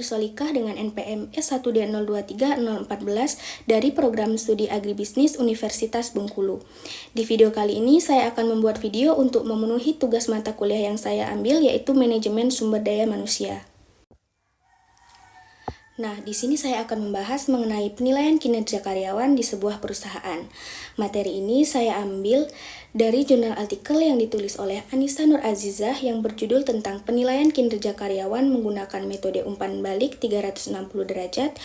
Solikah dengan NPM S1D023014 dari Program Studi Agribisnis Universitas Bengkulu. Di video kali ini saya akan membuat video untuk memenuhi tugas mata kuliah yang saya ambil, yaitu Manajemen Sumber Daya Manusia. Nah, di sini saya akan membahas mengenai penilaian kinerja karyawan di sebuah perusahaan. Materi ini saya ambil dari jurnal artikel yang ditulis oleh Anissa Nur Azizah yang berjudul tentang penilaian kinerja karyawan menggunakan metode umpan balik 360 derajat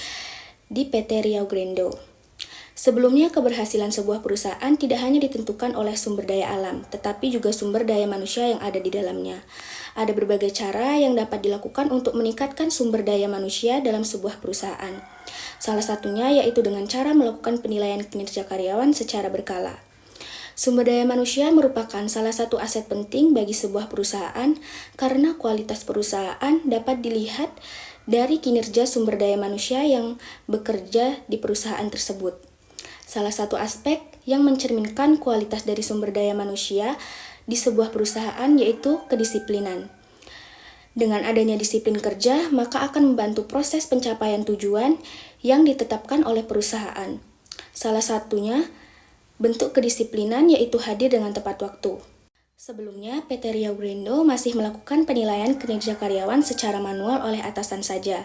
di PT Riau Grendo. Sebelumnya, keberhasilan sebuah perusahaan tidak hanya ditentukan oleh sumber daya alam, tetapi juga sumber daya manusia yang ada di dalamnya. Ada berbagai cara yang dapat dilakukan untuk meningkatkan sumber daya manusia dalam sebuah perusahaan. Salah satunya yaitu dengan cara melakukan penilaian kinerja karyawan secara berkala. Sumber daya manusia merupakan salah satu aset penting bagi sebuah perusahaan karena kualitas perusahaan dapat dilihat dari kinerja sumber daya manusia yang bekerja di perusahaan tersebut. Salah satu aspek yang mencerminkan kualitas dari sumber daya manusia di sebuah perusahaan yaitu kedisiplinan. Dengan adanya disiplin kerja, maka akan membantu proses pencapaian tujuan yang ditetapkan oleh perusahaan. Salah satunya bentuk kedisiplinan yaitu hadir dengan tepat waktu. Sebelumnya, PT Riau Grendo masih melakukan penilaian kinerja karyawan secara manual oleh atasan saja,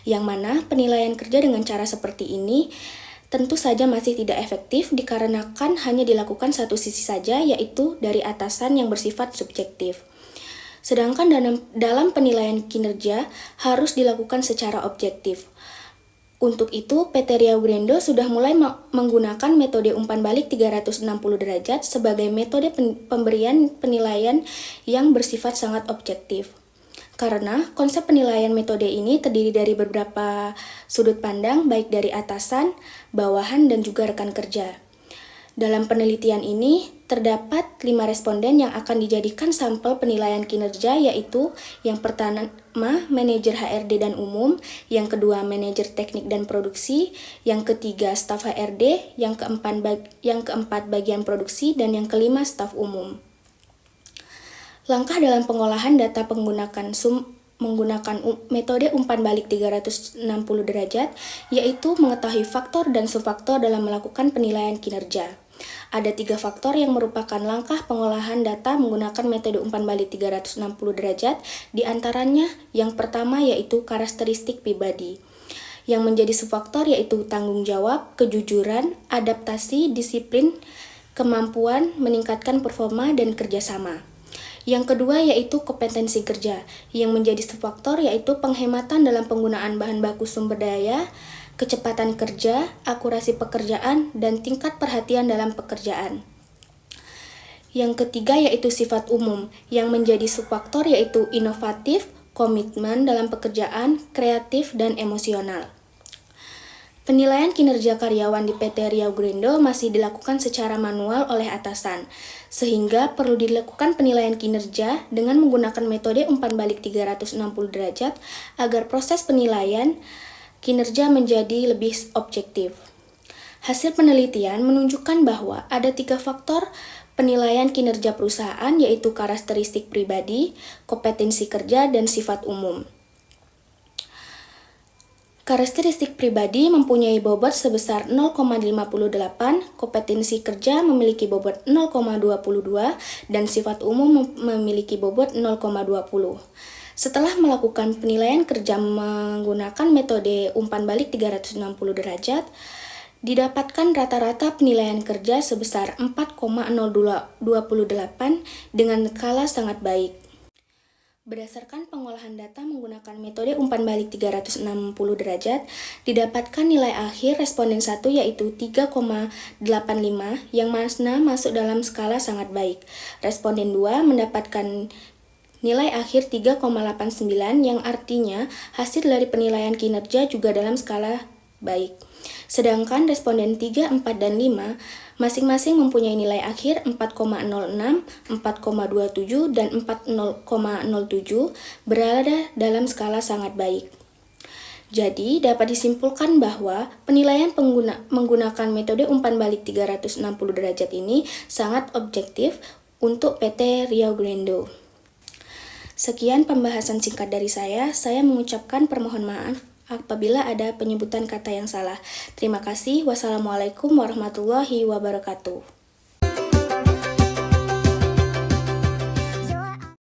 yang mana penilaian kerja dengan cara seperti ini tentu saja masih tidak efektif dikarenakan hanya dilakukan satu sisi saja, yaitu dari atasan yang bersifat subjektif. Sedangkan dalam penilaian kinerja harus dilakukan secara objektif. Untuk itu, PT Riau Grendo sudah mulai menggunakan metode umpan balik 360 derajat sebagai metode pemberian penilaian yang bersifat sangat objektif. Karena konsep penilaian metode ini terdiri dari beberapa sudut pandang baik dari atasan, bawahan, dan juga rekan kerja. Dalam penelitian ini, terdapat 5 responden yang akan dijadikan sampel penilaian kinerja, yaitu yang pertama, manajer HRD dan umum, yang kedua, manajer teknik dan produksi, yang ketiga, staf HRD, yang keempat, bagian produksi, dan yang kelima, staf umum. Langkah dalam pengolahan data menggunakan metode umpan balik 360 derajat, yaitu mengetahui faktor dan subfaktor dalam melakukan penilaian kinerja. Ada 3 faktor yang merupakan langkah pengolahan data menggunakan metode umpan balik 360 derajat, diantaranya yang pertama yaitu karakteristik pribadi. Yang menjadi subfaktor yaitu tanggung jawab, kejujuran, adaptasi, disiplin, kemampuan, meningkatkan performa, dan kerjasama. Yang kedua yaitu kompetensi kerja, yang menjadi subfaktor yaitu penghematan dalam penggunaan bahan baku sumber daya, kecepatan kerja, akurasi pekerjaan, dan tingkat perhatian dalam pekerjaan. Yang ketiga yaitu sifat umum, yang menjadi subfaktor yaitu inovatif, komitmen dalam pekerjaan, kreatif, dan emosional. Penilaian kinerja karyawan di PT Riau Grendo masih dilakukan secara manual oleh atasan, sehingga perlu dilakukan penilaian kinerja dengan menggunakan metode umpan balik 360 derajat agar proses penilaian kinerja menjadi lebih objektif. Hasil penelitian menunjukkan bahwa ada 3 faktor penilaian kinerja perusahaan, yaitu karakteristik pribadi, kompetensi kerja, dan sifat umum. Karakteristik pribadi mempunyai bobot sebesar 0,58, kompetensi kerja memiliki bobot 0,22, dan sifat umum memiliki bobot 0,20. Setelah melakukan penilaian kerja menggunakan metode umpan balik 360 derajat, didapatkan rata-rata penilaian kerja sebesar 4,028 dengan skala sangat baik. Berdasarkan pengolahan data menggunakan metode umpan balik 360 derajat, didapatkan nilai akhir responden 1 yaitu 3,85 yang mana masuk dalam skala sangat baik. Responden 2 mendapatkan nilai akhir 3,89 yang artinya hasil dari penilaian kinerja juga dalam skala baik. Sedangkan responden 3, 4, dan 5 masing-masing mempunyai nilai akhir 4,06, 4,27, dan 4,07 berada dalam skala sangat baik. Jadi, dapat disimpulkan bahwa penilaian menggunakan metode umpan balik 360 derajat ini sangat objektif untuk PT Riau Grendo. Sekian pembahasan singkat dari saya mengucapkan permohon maaf apabila ada penyebutan kata yang salah. Terima kasih. Wassalamualaikum warahmatullahi wabarakatuh.